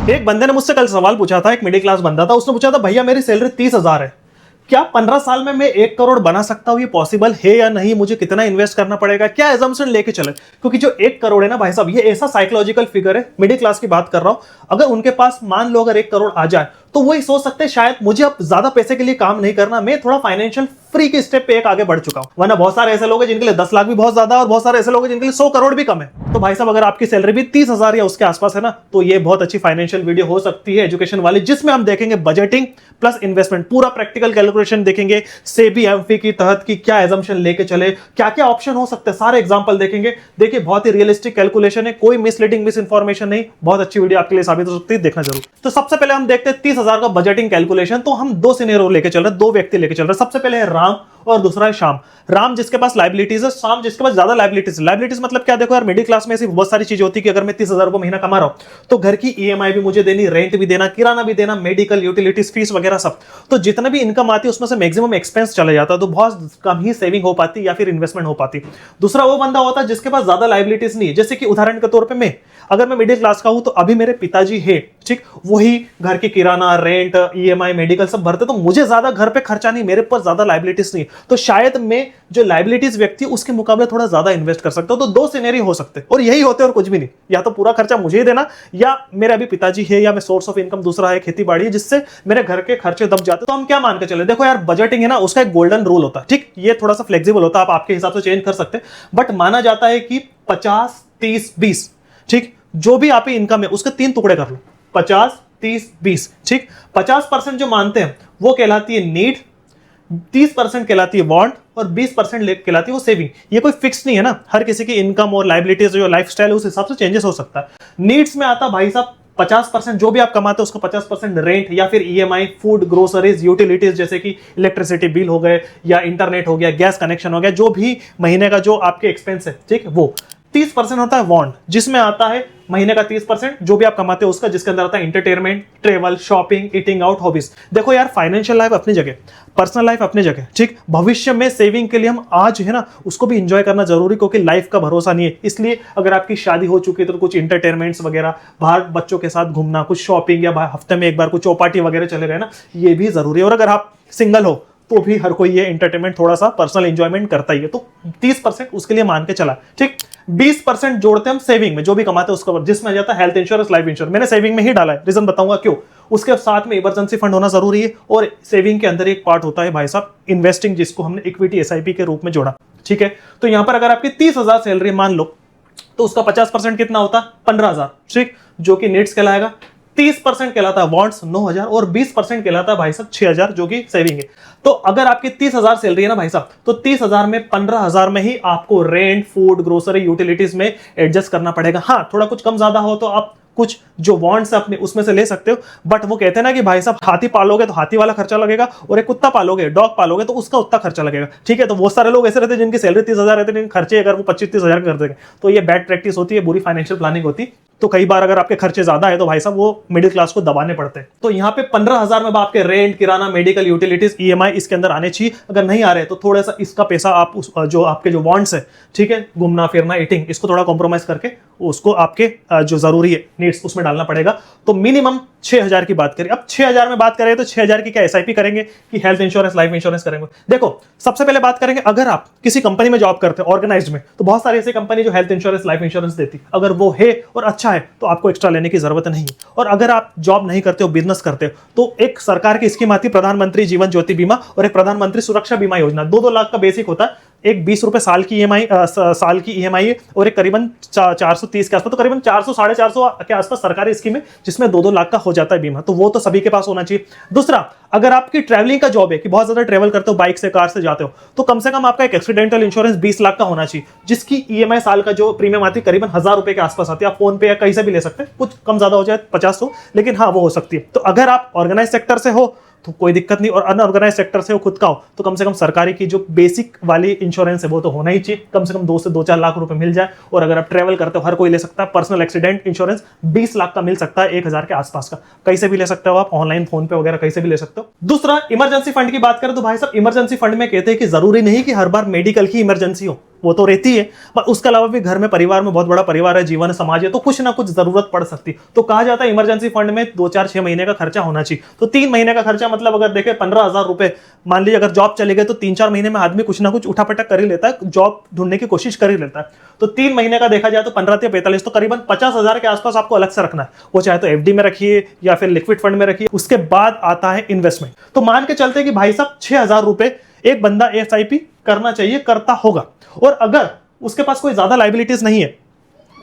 एक बंदे ने मुझसे कल सवाल पूछा था, एक मिडिल क्लास बंदा था, उसने पूछा था भैया मेरी सैलरी 30,000 है, क्या 15 साल में मैं 1 करोड़ बना सकता हूं? ये पॉसिबल है या नहीं? मुझे कितना इन्वेस्ट करना पड़ेगा? क्या एजम्पशन लेके चले? क्योंकि जो 1 करोड़ है ना भाई साहब, ये ऐसा साइकोलॉजिकल फिगर है, मिडिल क्लास की बात कर रहा हूं। अगर उनके पास मान लो अगर 1 करोड़ आ जाए तो वही सोच सकते हैं शायद मुझे अब ज्यादा पैसे के लिए काम नहीं करना, मैं थोड़ा फाइनेंशियल फ्री के स्टेप पे एक आगे बढ़ चुका हूं। वरना बहुत सारे ऐसे लोग हैं जिनके लिए 10 लाख भी बहुत ज्यादा है और बहुत सारे ऐसे लोग हैं जिनके लिए 100 करोड़ भी कम है। तो भाई साहब अगर आपकी सैलरी भी 30,000 या उसके आसपास है ना, तो ये बहुत अच्छी फाइनेंशियल वीडियो हो सकती है एजुकेशन वाली, जिसमें हम देखेंगे बजटिंग प्लस इन्वेस्टमेंट, पूरा प्रैक्टिकल कैलकुलेशन देखेंगे, सेबी एमफी की तहत की क्या एजम्पशन लेके चले, क्या क्या ऑप्शन हो सकते हैं, सारे एग्जांपल देखेंगे। देखिए बहुत ही रियलिस्टिक कैलकुलेशन है, कोई मिसलीडिंग मिस इंफॉर्मेशन नहीं, बहुत अच्छी वीडियो आपके लिए साबित हो सकती है, देखना जरूर। तो सबसे पहले हम देखते हैं 30,000 का बजटिंग कैलकुलेशन। तो हम दो सिनेरियो लेके चल रहे हैं, दो व्यक्ति लेके चल रहे हैं। सबसे पहले है राम और दूसरा है श्याम। राम जिसके पास लाइबिलिटीज है, श्याम जिसके पास ज्यादा लाइबिलिटीज। लाइबिलिटीज मतलब क्या? देखो यार, मिडिल क्लास में ऐसी बहुत सारी चीजें होती है कि अगर मैं 30,000 रुपए महीना कमा रहा हूं तो घर की ईएमआई भी मुझे देनी, रेंट भी देना, किराना भी देना, मेडिकल, यूटिलिटीज, फीस वगैरह सब। तो जितना भी इनकम आती है उसमें से मैक्सिमम एक्सपेंस चला जाता है, तो बहुत कम ही सेविंग हो पाती या फिर इन्वेस्टमेंट हो पाती। दूसरा वो बंदा होता है जिसके पास ज्यादा लाइबिलिटीज नहीं है, जैसे कि उदाहरण के तौर पर मैं, अगर मैं मिडिल क्लास का हूं तो अभी मेरे पिताजी है, ठीक, वही घर की किराना, रेंट, ईएमआई, मेडिकल सब भरते, तो मुझे ज्यादा घर पे खर्चा नहीं, मेरे पास ज्यादा लाइबिलिटीज नहीं, तो शायद मैं जो लाइबिलिटीज व्यक्ति उसके मुकाबले थोड़ा ज्यादा इन्वेस्ट कर सकता हूं। तो दो सिनेरियो हो सकते हैं और यही होते हैं और कुछ भी नहीं, या तो पूरा खर्चा मुझे ही देना, या मेरे अभी पिताजी है, या मैं सोर्स ऑफ इनकम दूसरा है, खेती बाड़ी है, जिससे मेरे घर के खर्चे दब जाते। तो हम क्या मान के चले? देखो यार, बजटिंग है ना, उसका एक गोल्डन रूल होता है, ठीक, ये थोड़ा सा फ्लेक्सिबल होता है, आप आपके हिसाब से चेंज कर सकते हैं, बट माना जाता है कि 50, 30, 20, ठीक, जो भी आपकी इनकम है उसके 3 टुकड़े कर लो, 50, 30, 20, ठीक। 50% जो मानते हैं वो कहलाती है नीड, 30% कहलाती है वांट और 20% कहलाती है वो सेविंग। ये कोई फिक्स नहीं है ना, हर किसी की इनकम और लाइबिलिटीज जो लाइफस्टाइल है उस हिसाब से चेंजेस हो सकता है। नीड्स में आता भाई साहब 50% जो भी आप कमाते हो उसका 50% रेंट या फिर ईएमआई, फूड, ग्रोसरीज, यूटिलिटीज जैसे कि इलेक्ट्रिसिटी बिल हो गए या इंटरनेट हो गया, गैस कनेक्शन हो गया, जो भी महीने का जो आपके एक्सपेंस है, ठीक, वो 30% होता है वांट, जिसमें आता है महीने का 30% जो भी आप कमाते हो उसका, जिसके अंदर आता है entertainment, travel, shopping, eating out, hobbies. देखो यार, फाइनेंशियल लाइफ अपनी जगह, पर्सनल लाइफ अपनी जगह, ठीक, भविष्य में सेविंग के लिए हम आज है ना उसको भी इंजॉय करना जरूरी, क्योंकि लाइफ का भरोसा नहीं है। इसलिए अगर आपकी शादी हो चुकी है तो कुछ इंटरटेनमेंट्स वगैरह, बाहर बच्चों के साथ घूमना, कुछ शॉपिंग, या हफ्ते में एक बार कुछ चौपाटी वगैरह चले गए ना, ये भी जरूरी है। और अगर आप सिंगल हो तो भी हर कोई ये एंटरटेनमेंट, थोड़ा सा पर्सनल एंजॉयमेंट करता ही है। तो 30% उसके लिए मान के चला, ठीक। 20% जोड़ते हम सेविंग में, जो भी कमाते हैं उसका, जिसमें आ जाता है हेल्थ इंश्योरेंस, लाइफ इंश्योरेंस। मैंने सेविंग में ही डाला है, रीजन बताऊंगा क्यों। उसके साथ में इमरजेंसी फंड होना जरूरी है, और सेविंग के अंदर एक पार्ट होता है भाई साहब इन्वेस्टिंग, जिसको हमने इक्विटी एसआईपी के रूप में जोड़ा, ठीक है। तो यहां पर अगर आपकी 30,000 सैलरी मान लो तो उसका 50% कितना होता है? 15,000, ठीक, जो कि नीड्स कहलाएगा। 30% कहलाता है वांट्स 9,000 और 20% कहलाता है भाई साहब 6,000 जो कि सेविंग है। तो अगर आपकी 30,000 सैलरी है ना भाई साहब, तो 30,000 में 15,000 में ही आपको रेंट, फूड, ग्रोसरी, यूटिलिटीज में एडजस्ट करना पड़ेगा। हाँ, थोड़ा कुछ कम ज्यादा हो तो आप कुछ जो वांट्स अपने उसमें से ले सकते हो, बट वो कहते हैं ना कि भाई साहब हाथी पालोगे तो हाथी वाला खर्चा लगेगा, और एक कुत्ता पालोगे, डॉग पालोगे तो उसका उतना खर्चा लगेगा, ठीक है। तो बहुत सारे लोग ऐसे रहते हैं जिनकी सैलरी 30,000 रहते हैं, लेकिन खर्चे अगर वो 25-30,000 कर देंगे तो ये बैड प्रैक्टिस होती है, बुरी फाइनेंशियल प्लानिंग होती है। तो कई बार अगर आपके खर्चे ज्यादा है तो भाई साहब वो मिडिल क्लास को दबाने पड़ते हैं। तो यहाँ पे 15,000 में आपके रेंट, किराना, मेडिकल, यूटिलिटीज, ईएमआई इसके अंदर आने चाहिए। अगर नहीं आ रहे तो थोड़ा सा इसका पैसा आप जो आपके जो वांट्स है, ठीक है, घूमना फिरना, ईटिंग, इसको थोड़ा कॉम्प्रोमाइज करके उसको आपके जो जरूरी है नीड्स उसमें डालना पड़ेगा। तो मिनिमम 6,000 की बात करें। अब 6,000 में बात करें तो 6,000 की क्या एसआईपी करेंगे कि हेल्थ इंश्योरेंस, लाइफ इंश्योरेंस करेंगे? देखो सबसे पहले बात करेंगे, अगर आप किसी कंपनी में जॉब करते हैं ऑर्गेनाइज्ड में, तो बहुत सारी ऐसी कंपनी जो हेल्थ इंश्योरेंस, लाइफ इंश्योरेंस देती, अगर वो है और अच्छा है तो आपको एक्स्ट्रा लेने की जरूरत नहीं। और अगर आप जॉब नहीं करते हो, बिजनेस करते हो, तो एक सरकार की स्कीम आती है प्रधानमंत्री जीवन ज्योति बीमा और एक प्रधानमंत्री सुरक्षा बीमा योजना। 2-2 लाख का बेसिक होता है, एक 20 रुपए साल की ईएमआई, साल की ईएमआई है, और एक करीबन 430 के आसपास, तो करीबन 400-450 के आसपास सरकारी स्कीम है जिसमें 2-2 लाख का हो जाता है बीमा। तो वो तो सभी के पास होना चाहिए। दूसरा, अगर आपकी ट्रैवलिंग का जॉब है कि बहुत ज्यादा ट्रैवल करते हो, बाइक से, कार से जाते हो, तो कम से कम आपका एक एक्सीडेंटल इंश्योरेंस 20 लाख का होना चाहिए, जिसकी ईएमआई साल का जो प्रीमियम आती है करीबन 1,000 रुपए के आसपास आती है। आप फोन पे या कहीं से भी ले सकते हैं, कुछ कम ज्यादा हो जाए 50-100, लेकिन हाँ वो हो सकती है। तो अगर आप ऑर्गेनाइज सेक्टर से हो तो कोई दिक्कत नहीं, और अनऑर्गेनाइज सेक्टर से हो, खुद का हो, तो कम से कम सरकारी की जो बेसिक वाली इंश्योरेंस है वो तो होना ही चाहिए, कम से कम 2 से 2-4 लाख रुपए मिल जाए। और अगर आप ट्रैवल करते हो, हर कोई ले सकता है। पर्सनल एक्सीडेंट इंश्योरेंस 20 लाख का मिल सकता है, 1,000 के आसपास का, कहीं से भी ले सकते हो आप, ऑनलाइन, फोन पे वगैरह कहीं से भी ले सकते हो। दूसरा, इमरजेंसी फंड की बात करें तो भाई साहब इमरजेंसी फंड में कहते हैं कि जरूरी नहीं कि हर बार मेडिकल की इमरजेंसी हो, वो तो रहती है, पर उसके अलावा भी घर में परिवार में बहुत बड़ा परिवार है, जीवन समाज है, तो कुछ ना कुछ जरूरत पड़ सकती। तो कहा जाता है इमरजेंसी फंड में 2-4-6 महीने का खर्चा होना चाहिए। तो 3 महीने का खर्चा मतलब अगर देखें 15,000 रुपए, मान लीजिए अगर जॉब चले गए तो 3-4 महीने में आदमी कुछ ना कुछ उठापटक कर ही लेता है, जॉब ढूंढने की कोशिश कर ही लेता है। तो 3 महीने का देखा जाए तो 15 या 45, तो करीबन 50,000 के आसपास आपको अलग से रखना है। वो चाहे तो एफडी में रखिए या फिर लिक्विड फंड में रखिए। उसके बाद आता है इन्वेस्टमेंट। तो मान के चलते कि भाई साहब 6,000 रुपए एक बंदा एसआईपी करना चाहिए, करता होगा, और अगर उसके पास कोई ज्यादा लाइबिलिटीज नहीं है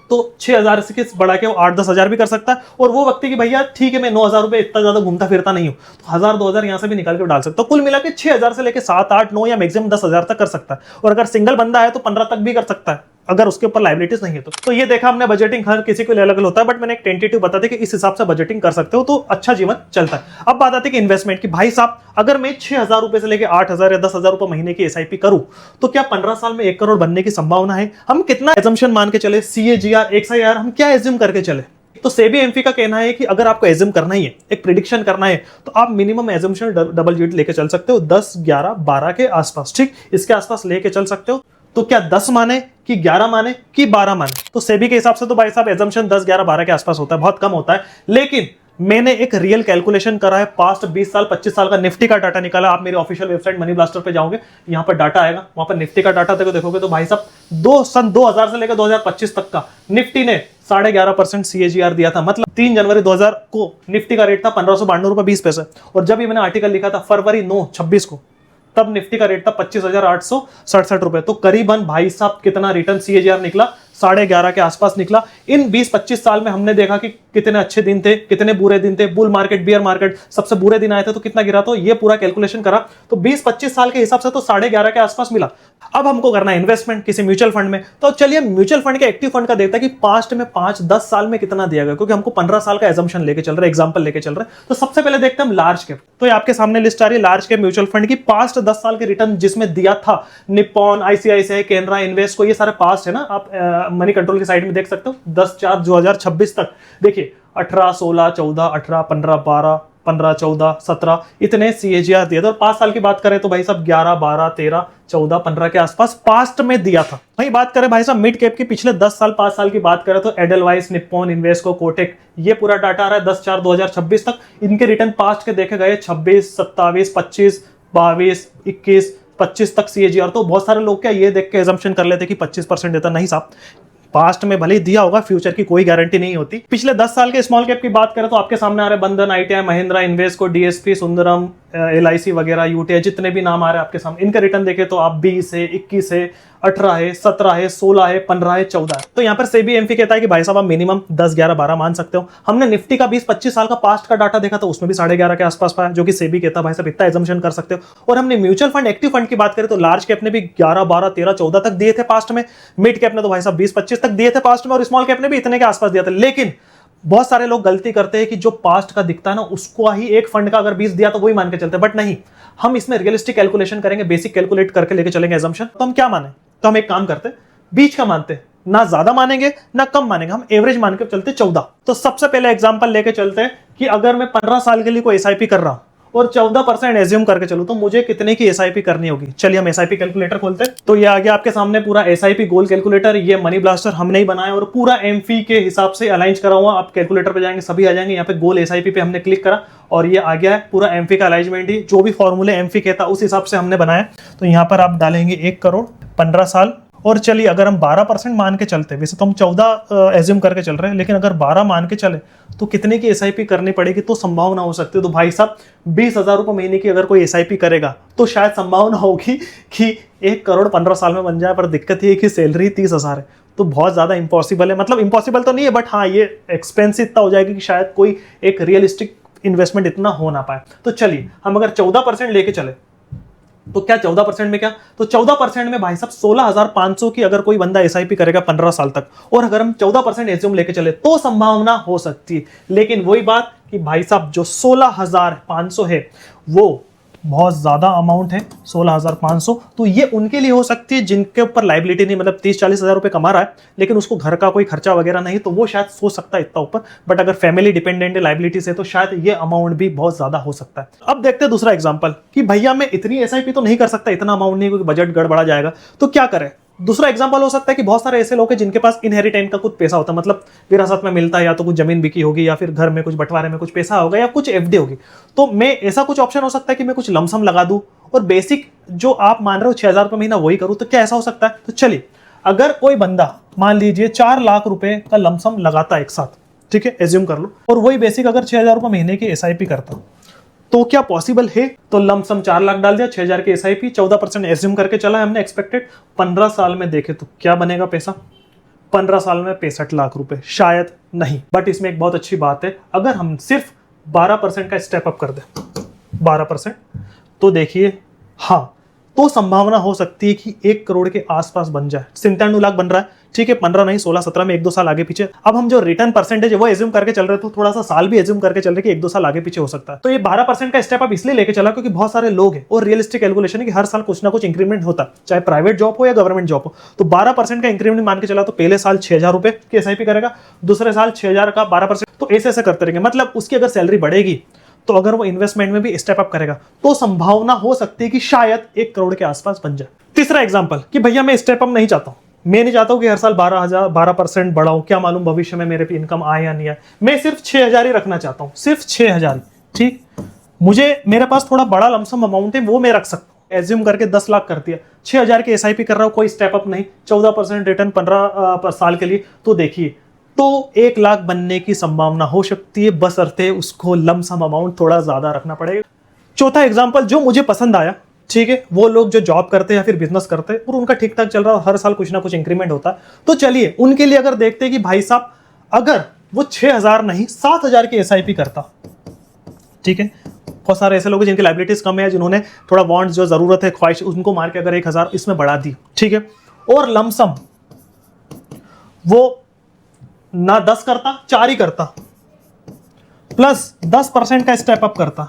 तो 6,000 से बढ़ा के वो 8-10 हजार भी कर सकता है। और वो व्यक्ति कि भैया ठीक है मैं 9,000 रुपए इतना ज्यादा घूमता फिरता नहीं हूं, तो 1,000-2,000 यहां से भी निकाल के डाल सकता हूं। कुल मिला के 6,000 से लेके 7-8-9 या मैक्सिमम 10,000 तक कर सकता है। और अगर सिंगल बंदा है तो 15 तक भी कर सकता है, अगर उसके ऊपर लाइबिलिटीज नहीं है तो ये देखा हमने बजटिंग हर किसी को अलग अलग होता है, बट मैंने एक टेंटेटिव बता दिया कि इस हिसाब से बजटिंग कर सकते हो तो अच्छा जीवन चलता है। अब बात आती है कि इन्वेस्टमेंट की, भाई साहब अगर मैं 6,000 रुपए से लेकर 8,000 या 10,000 रुपए महीने की एसआईपी करूं तो क्या 15 साल में 1 करोड़ बनने की संभावना है? हम कितना एजम्पशन मान के चले, सीएजीआर, एक्सआईआर, हम क्या एज्यूम करके चले? तो सेबी एमफी का कहना है कि अगर आपको एज्यूम करना ही है, एक प्रिडिक्शन करना है, तो आप मिनिमम एजम्पशन डबल डिजिट लेके चल सकते हो, 10, 11, 12 के आसपास, ठीक इसके आसपास लेके चल सकते हो। तो क्या 10 माने कि 11 माने कि 12 माने? तो सेबी के हिसाब से तो भाई साहब एजम्पशन 10, 11, 12 के आसपास होता है, बहुत कम होता है। लेकिन मैंने एक रियल कैलकुलेशन करा है, पास्ट 20 साल 25 साल का निफ्टी का डाटा निकाला। आप मेरी ऑफिशियल वेबसाइट मनी ब्लास्टर पे जाओगे, यहां पर डाटा आएगा, वहां पर निफ्टी का डाटा देखोगे तो भाई साहब सन 2000 से लेकर 2025 तक का निफ्टी ने 11.5% सीएजीआर दिया था। मतलब 3 जनवरी 2000 को निफ्टी का रेट था 1592 रुपए 20 पैसे, और जब ये मैंने आर्टिकल लिखा था फरवरी 9/26 को, तब निफ्टी का रेट था 25,867 रुपए। तो करीबन भाई साहब कितना रिटर्न सीएजीआर निकला, 11.5 के आसपास निकला। इन 20-25 साल में हमने देखा कि कितने अच्छे दिन थे, कितने बुरे दिन थे, बुल मार्केट, बियर मार्केट, सबसे बुरे दिन आए थे तो कितना गिरा। तो ये पूरा कैलकुलेशन करा तो 20-25 साल के हिसाब से तो 11.5 के आसपास मिला। अब हमको करना है इन्वेस्टमेंट किसी म्यूचुअल फंड में। तो चलिए म्यूचुअल फंड के एक्टिव फंड का देखता है कि पास्ट में 5-10 साल में कितना दिया गया, क्योंकि हमको 15 साल का एजम्पशन लेके चल रहे हैं, एग्जांपल लेके चल रहे हैं। तो सबसे पहले देखते हैं हम लार्ज कैप। तो ये आपके सामने लिस्ट आ रही है लार्ज कैप म्यूचुअल फंड की, पास्ट 10 साल के रिटर्न जिसमें दिया था निप्पॉन, आईसीआईसीआई, केनरा, इन्वेस्ट को, ये सारे पास्ट है ना, आप मनी कंट्रोल की साइड में देख सकते हो। 10/4/2026 तक देखिए 18, 16, 14, 18, 15, 12, 15, 14, 17 इतने सीएजीआर दिए थे। और 5 साल की बात करें तो भाई साहब 11, 12, 13, 14, 15 के आसपास पास्ट में दिया था। वही बात करें भाई साहब मिड कैप की पिछले 10 साल 5 साल की बात करें तो एडलवाइस, निप्पॉन, इन्वेस्को, कोटेक, ये पूरा डाटा आ रहा है 10/4/2026 तक। इनके रिटर्न पास्ट के देखे गए 26, 27, 25, 22, 21, 25 तक सीएजीआर। तो बहुत सारे लोग क्या ये देख के एजम्पशन कर लेते कि 25% देता, नहीं साहब, पास्ट में भले ही दिया होगा, फ्यूचर की कोई गारंटी नहीं होती। पिछले 10 साल के स्मॉल कैप की बात करें तो आपके सामने आ रहे बंधन, ITI, Mahindra, Invesco, DSP, Sundaram, LIC वगैरह, यूटीआई, जितने भी नाम आ रहे हैं आपके सामने, इनके रिटर्न देखें तो आप 20 है, 21 है, 18 है, 17 है, 16 है, 15 है, 14 है। तो यहाँ पर सेबी एमपी कहता है कि भाई साहब आप मिनिमम 10, 11, 12 मान सकते हो। हमने निफ्टी का 20-25 साल का पास्ट का डाटा देखा तो उसमें भी 11.5 के आसपास पाया, जो कि सेबी कहता है भाई साहब इतना एजम्पशन कर सकते हो। और हमने म्यूचुअल फंड, एक्टिव फंड की बात करें तो लार्ज कैप ने भी 11, 12, 13, 14 तक दिए थे पास्ट में, मिड कैप ने तो भाई साहब 20-25 तक दिए थे पास्ट में, और स्मॉल कैप ने भी इतने के आसपास दिया था। लेकिन बहुत सारे लोग गलती करते हैं कि जो पास्ट का दिखता है ना उसको ही एक फंड का अगर 20 दिया तो वही मान के चलते हैं, बट नहीं, हम इसमें रियलिस्टिक कैलकुलेशन करेंगे, बेसिक कैलकुलेट करके लेके चलेंगे एजम्पशन। तो हम क्या माने, तो हम एक काम करते हैं, बीच का मानते हैं, ना ज्यादा मानेंगे ना कम मानेंगे, हम एवरेज मान के चलते 14। तो सबसे पहले एग्जांपल लेके चलते हैं कि अगर मैं 15 साल के लिए कोई एसआईपी कर रहा हूं और 14% एज्यूम करके चलूं तो मुझे कितने की एसआईपी करनी होगी। चलिए हम एसआईपी कैलकुलेटर खोलते हैं। तो ये आ गया आपके सामने पूरा एसआईपी गोल कैलकुलेटर, ये मनी ब्लास्टर हमने ही बनाया और पूरा एमफी के हिसाब से अलाइन करा हुआ। आप कैलकुलेटर पे जाएंगे सभी आ जाएंगे, यहाँ पे गोल एसआईपी पे हमने क्लिक करा और ये आ गया है पूरा एमफी का अलाइनमेंट ही, जो भी फॉर्मूले एमफी कहता उस हिसाब से हमने बनाया। तो यहाँ पर आप डालेंगे 1 करोड़ 15 साल, और चलिए अगर हम 12% मान के चलते, वैसे तो हम 14 एज्यूम करके चल रहे हैं, लेकिन अगर 12 मान के चले तो कितने की एसआईपी करनी पड़ेगी, तो संभावना हो सकती है। तो भाई साहब 20,000 रुपये महीने की अगर कोई एसआईपी करेगा तो शायद संभावना होगी कि 1 करोड़ 15 साल में बन जाए। पर दिक्कत ये है कि सैलरी 30,000 है, तो बहुत ज्यादा इंपॉसिबल है। मतलब इंपॉसिबल तो नहीं है, बट हाँ ये एक्सपेंसिव इतना हो जाएगा कि शायद कोई एक रियलिस्टिक इन्वेस्टमेंट इतना हो ना पाए। तो चलिए हम अगर 14% लेके चले तो क्या 14% में क्या, तो 14% में भाई साहब 16,500 की अगर कोई बंदा एसआईपी करेगा 15 साल तक, और अगर हम 14% एज्यूम लेके चले तो संभावना हो सकती है। लेकिन वही बात कि भाई साहब जो 16,500 है वो बहुत ज्यादा अमाउंट है, 16,500। तो ये उनके लिए हो सकती है जिनके ऊपर लाइबिलिटी नहीं, मतलब 30-40 हजार रुपए कमा रहा है लेकिन उसको घर का कोई खर्चा वगैरह नहीं, तो वो शायद सोच सकता है इतना ऊपर। बट अगर फैमिली डिपेंडेंट है लाइबिलिटी से तो शायद ये अमाउंट भी बहुत ज्यादा हो सकता है। अब देखते हैं दूसरा एग्जाम्पल कि भैया मैं इतनी एसआईपी तो नहीं कर सकता, इतना अमाउंट नहीं, क्योंकि बजट गड़बड़ा जाएगा। तो क्या करें, दूसरा एग्जांपल हो सकता है कि बहुत सारे ऐसे लोग हैं जिनके पास इनहेरिटेंस का कुछ पैसा होता है, मतलब विरासत में मिलता है, या तो कुछ जमीन बिकी होगी, या फिर घर में कुछ बंटवारे में कुछ पैसा होगा, या कुछ एफडी होगी। तो मैं ऐसा कुछ ऑप्शन हो सकता है कि मैं कुछ लमसम लगा दूं और बेसिक जो आप मान रहे हो 6,000 रुपये महीना वही करूं। तो क्या ऐसा हो सकता है? तो चलिए, अगर कोई बंदा मान लीजिए 4 लाख रुपए का लमसम लगाता है एक साथ, ठीक है, एज्यूम कर लो, और वही बेसिक अगर 6,000 रुपये महीने की एसआईपी करता, तो क्या पॉसिबल है? तो लमसम 4 लाख डाल दिया, 6,000 की एसआईपी, 14% एज्यूम करके चला हमने एक्सपेक्टेड। 15 साल में देखे तो क्या बनेगा पैसा? 15 साल में 65 लाख रुपए, शायद नहीं। बट इसमें एक बहुत अच्छी बात है, अगर हम सिर्फ 12% का स्टेप अप कर दें, 12%, तो देखिए, हाँ, तो संभावना हो सकती है कि 1 करोड़ के आसपास बन जाए। 97 लाख बन रहा है, ठीक है, 15 नहीं 16 17 में 1-2 साल आगे पीछे। अब हम जो रिटर्न परसेंटेज है वो एज्यूम करके चल रहे, तो थोड़ा सा साल भी एज्यूम करके चल रहे कि 1-2 साल आगे पीछे हो सकता है। तो ये 12% का स्टेप अप इसलिए लेके चला क्योंकि बहुत सारे लोग हैं और रियलिस्टिक कैलकुलेशन है कि हर साल कुछ ना कुछ इंक्रीमेंट होता है, चाहे प्राइवेट जॉब हो या गवर्नमेंट जॉब हो। तो 12% का इंक्रीमेंट मान के चला तो पहले साल 6,000 रुपए की एसआईपी करेगा, दूसरे साल 6,000 का 12%, तो ऐसे ऐसे करते रहेंगे। मतलब उसकी अगर सैलरी बढ़ेगी तो अगर वो इन्वेस्टमेंट में भी स्टेप अप करेगा तो संभावना हो सकती है कि शायद 1 करोड़ के आसपास बन जाए। तीसरा एग्जांपल कि भैया मैं स्टेप अप नहीं चाहता हूं, मैं नहीं चाहता हूं कि हर साल 12% बढ़ाऊं, क्या मालूम भविष्य में मेरे पे इनकम आए या नहीं आए, मैं सिर्फ 6,000 ही रखना चाहता हूं, सिर्फ 6,000, ठीक, मुझे मेरे पास थोड़ा बड़ा लमसम अमाउंट है वो मैं रख सकता हूं। एज्यूम करके 10 लाख कर दिया, 6,000 की एसआईपी कर रहा हूं, कोई स्टेप अप नहीं, 14% रिटर्न 15 साल के लिए, तो देखिए, तो 1 लाख बनने की संभावना हो सकती है, बशर्ते उसको लमसम अमाउंट थोड़ा ज्यादा रखना पड़ेगा। चौथा एग्जांपल जो मुझे पसंद आया, ठीक है, वो लोग जो जॉब करते हैं या फिर बिजनेस करते हैं और उनका ठीक ठाक चल रहा है, हर साल कुछ ना कुछ इंक्रीमेंट होता है, तो चलिए उनके लिए अगर देखते हैं कि भाई साहब अगर वो 6,000 नहीं 7,000 की एसआईपी करता, ठीक है, बहुत सारे ऐसे लोग हैं जिनकी लाइबिलिटीज कम है, जिन्होंने थोड़ा बॉन्ड्स जो जरूरत है ख्वाहिश, उनको मार के अगर 1,000 इसमें बढ़ा दी, ठीक है, और लमसम वो ना 10 करता, 4 ही करता, प्लस 10% का स्टेप अप करता,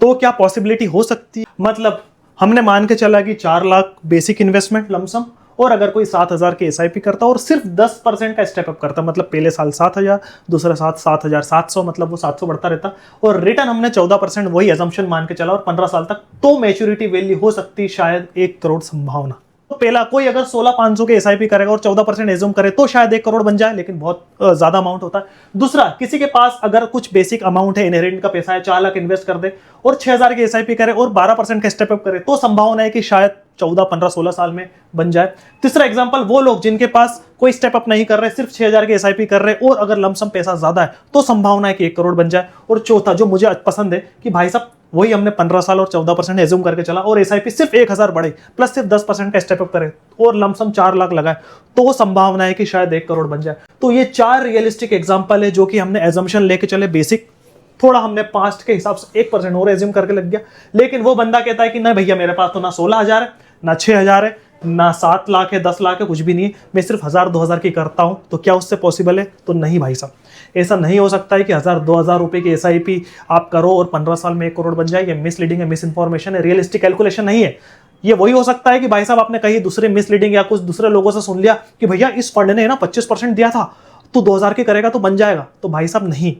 तो क्या पॉसिबिलिटी हो सकती है? मतलब हमने मान के चला कि 4 लाख बेसिक इन्वेस्टमेंट लमसम, और अगर कोई 7,000 की एसआईपी करता और सिर्फ 10% का स्टेप अप करता, मतलब पहले साल 7,000, दूसरे साल 7,700, मतलब वो 700 बढ़ता रहता, और रिटर्न हमने 14% वही एजम्पशन मान के चला और 15 साल तक, तो मैच्योरिटी वैल्यू हो सकती शायद 1 करोड़ संभावना। तो पहला कोई अगर 16,500 के एसआईपी करेगा और 14% एज्यूम करे तो शायद 1 करोड़ बन जाए, लेकिन बहुत ज्यादा अमाउंट होता है। दूसरा, किसी के पास अगर कुछ बेसिक अमाउंट है, इनहेरिटेंस का पैसा है, 4 लाख इन्वेस्ट कर दे और 6,000 की एसआईपी करे और 12% का स्टेप अप करे, तो संभावना है कि शायद 14, 15, 16 साल में बन जाए। तीसरा एग्जांपल, वो लोग जिनके पास कोई स्टेप अप नहीं कर रहे, सिर्फ 6,000 की एसआईपी कर रहे और अगर लमसम पैसा ज्यादा है तो संभावना है कि 1 करोड़ बन जाए। और चौथा जो मुझे पसंद है कि भाई साहब वही हमने 15 साल और 14% एज्यूम करके चला और एसआईपी सिर्फ 1,000 बढ़े प्लस सिर्फ 10% का स्टेप अप करे और लमसम 4 लाख लगाए, तो संभावना है कि शायद 1 करोड़ बन जाए। तो ये 4 रियलिस्टिक एग्जांपल है जो कि हमने एजम्पशन लेके चले बेसिक, थोड़ा हमने पास्ट के हिसाब से 1% और एज्यूम करके लग गया। लेकिन वो बंदा कहता है कि नहीं भैया मेरे पास तो ना 16,000 है, ना 6,000 है, ना 7 लाख है, 10 लाख है, कुछ भी नहीं है, मैं सिर्फ 1,000-2,000 की करता हूं, तो क्या उससे पॉसिबल है? तो नहीं भाई साहब, ऐसा नहीं हो सकता है कि 1,000-2,000 रुपए की एसआईपी आप करो और 15 साल में 1 करोड़ बन जाए। ये मिसलीडिंग है, मिस इंफॉर्मेशन है, रियलिस्टिक कैलकुलेशन नहीं है। ये वही हो सकता है कि भाई साहब आपने कहीं दूसरे मिसलीडिंग या कुछ दूसरे लोगों से सुन लिया कि भैया इस फंड ने ना 25% दिया था, तो 2,000 की करेगा तो बन जाएगा, तो भाई साहब नहीं,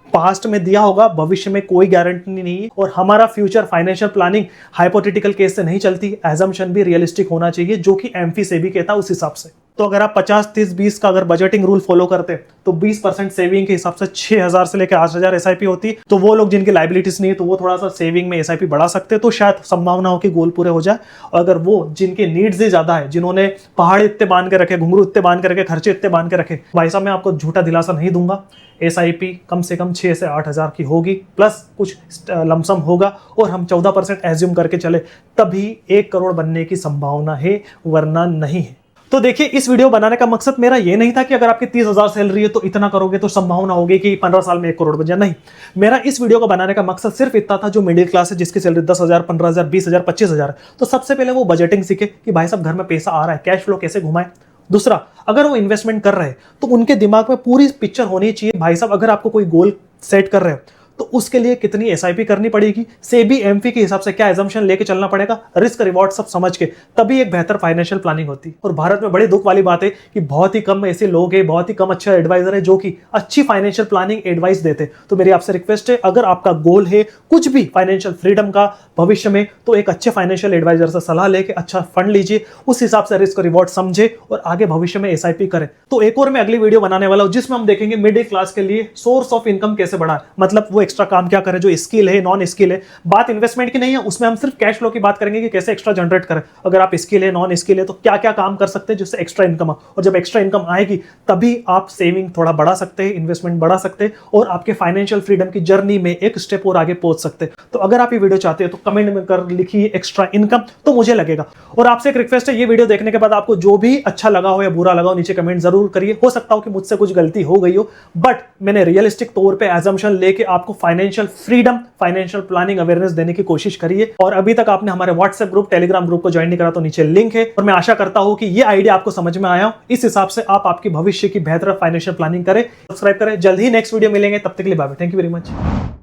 पास्ट में दिया होगा, भविष्य में कोई गारंटी नहीं है। और हमारा future financial planning hypothetical case से नहीं चलती, एजम्पशन भी रियलिस्टिक होना चाहिए, जो कि एमफी से भी कहता है उस हिसाब से। तो अगर आप 50-30-20 का अगर बजटिंग रूल फॉलो करते तो 20% सेविंग के हिसाब से 6,000 से लेकर 8,000 एसआईपी होती, तो वो लोग जिनकी लाइबिलिटीज नहीं है तो वो थोड़ा सा सेविंग में एसआईपी बढ़ा सकते, तो शायद संभावना हो कि गोल पूरे हो जाए। और अगर वो जिनके नीड्स ही ज्यादा है, जिन्होंने पहाड़ इतने बांध के रखे, घुंघरू इतने बांध के रखे, खर्चे इतने बांध के रखे, भाई साहब मैं आपको झूठा दिलासा नहीं दूंगा, एसआईपी कम से कम 6 से 8,000 की होगी, प्लस कुछ लमसम होगा और हम 14% एज्यूम करके चले, तभी 1 करोड़ बनने की संभावना है, वरना नहीं है। तो देखिए, इस वीडियो बनाने का मकसद मेरा ये नहीं था कि अगर आपकी 30,000 सैलरी है तो इतना करोगे तो संभावना होगी कि 15 साल में 1 करोड़ बन जाए, नहीं। मेरा इस वीडियो को बनाने का मकसद सिर्फ इतना था, जो मिडिल क्लास है, जिसकी सैलरी 10,000, 15,000, 20,000, 25,000 है, तो सबसे पहले वो बजटिंग सीखे कि भाई साहब घर में पैसा आ रहा है, कैश फ्लो कैसे घुमाए। दूसरा, अगर वो इन्वेस्टमेंट कर रहे हैं तो उनके दिमाग में पूरी पिक्चर होनी चाहिए, भाई साहब अगर आपको कोई गोल सेट कर रहे हो तो उसके लिए कितनी एसआईपी करनी पड़ेगी, सेबी एमफी के हिसाब से क्या एजम्पशन लेके चलना पड़ेगा, रिस्क रिवॉर्ड सब समझ के तभी एक बेहतर फाइनेंशियल प्लानिंग होती। और भारत में बड़ी दुख वाली बात है कि बहुत ही कम ऐसे लोग हैं, बहुत ही कम अच्छे एडवाइजर है जो कि अच्छी फाइनेंशियल प्लानिंग एडवाइस देते। तो मेरी आपसे रिक्वेस्ट है, अगर आपका गोल है कुछ भी फाइनेंशियल फ्रीडम का भविष्य में, तो एक अच्छे फाइनेंशियल एडवाइजर से सलाह लेके अच्छा फंड लीजिए, उस हिसाब से रिस्क रिवॉर्ड समझे और आगे भविष्य में एसआईपी करें। तो एक और मैं अगली वीडियो बनाने वाला हूं जिसमें हम देखेंगे मिडिल क्लास के लिए सोर्स ऑफ इनकम कैसे बढ़ाएं, मतलब वो एक्स्ट्रा काम क्या करे, जो स्किल है नॉन स्किल है। बात इन्वेस्टमेंट की नहीं है, उसमें हम सिर्फ कैश फ्लो की बात करेंगे कि कैसे एक्स्ट्रा जनरेट करें। अगर आप स्किल है नॉन स्किल है तो क्या क्या काम कर सकते हैं जिससे एक्स्ट्रा इनकम हो, और जब एक्स्ट्रा इनकम आएगी तभी आप सेविंग थोड़ा बढ़ा सकते हैं, इन्वेस्टमेंट बढ़ा सकते हैं और आपके फाइनेंशियल फ्रीडम की जर्नी में एक स्टेप और आगे पहुंच सकते हैं। तो अगर आप ये वीडियो चाहते हैं तो कमेंट में कर लिखिए एक्स्ट्रा इनकम, तो मुझे लगेगा। और आपसे एक रिक्वेस्ट है, ये वीडियो देखने के बाद आपको जो भी अच्छा लगा हो या बुरा लगा हो नीचे कमेंट जरूर करिए। हो सकता हो कि मुझसे कुछ गलती हो गई हो, बट मैंने रियलिस्टिक तौर पे एजम्पशन लेके आपको financial freedom, financial planning awareness देने की कोशिश करी है। और अभी तक आपने हमारे व्हाट्सएप ग्रुप, टेलीग्राम ग्रुप को ज्वाइन नहीं करा तो नीचे लिंक है। और मैं आशा करता हूं कि ये आइडिया आपको समझ में आया हो, इस हिसाब से आप आपकी भविष्य की बेहतर फाइनेंशियल प्लानिंग करें। सब्सक्राइब करें, जल्द ही नेक्स्ट वीडियो मिलेंगे, तब तक के लिए bye bye, thank you very much.